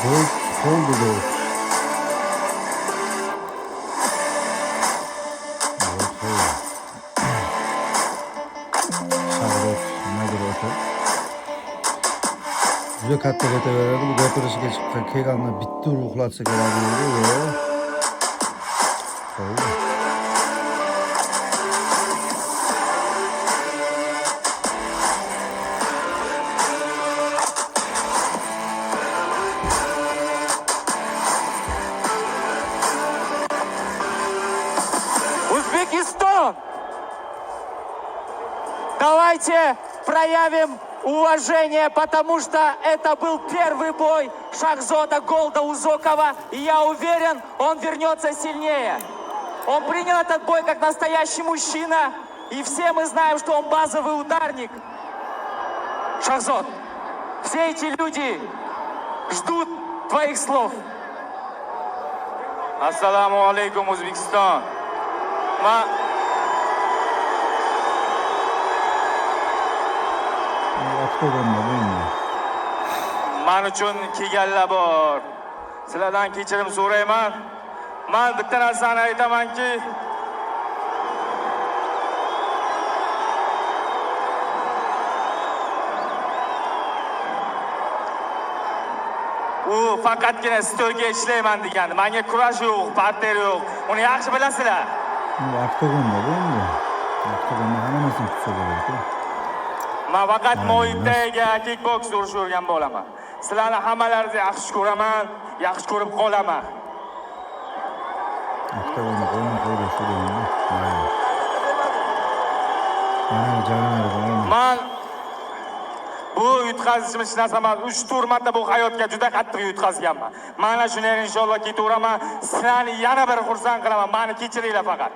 Do'st qoldi do'st. Shahrot nimadir o'ta. Juda katta ketaveradi. Bu gapirishga chiqqan kelgandan bitta uxlatsa kerak edi. Yo'q. Qoldi. Узбекистан! Давайте проявим уважение, потому что это был первый бой Шахзода Голдаузокова, и я уверен, он вернется сильнее. Он принял этот бой как настоящий мужчина, и все мы знаем, что он базовый ударник. Шахзод, все эти люди ждут твоих слов. Ассаламу алейкум, Узбекистан. Men uchun kelganlar bor. Sizlardan kechirim so'rayman. Men bitta narsani aytamanki, u faqatgina stolga ishlayman degandi. Menga kurash yo'q, parter yo'q. Uni yaxshi bilasizlar. Oktagonda bu endi. Oktagonda hammasini tutsa bo'ladi. Men faqat Muaytayga kickboks urish o'rgan bo'laman. Sizlarni hammalaringizni yaxshi ko'raman, yaxshi ko'rib qolaman. Oktagonda qo'ydi shu endi. Mana janglar bor. Men bu yutqazishim hech narsa emas. 3-4 marta bu hayotga juda qattiq yutqazganman. Mana shunday inshaalloh ketaveraman. Sizlarni yana bir xursand qilaman. Meni kechiringlar faqat.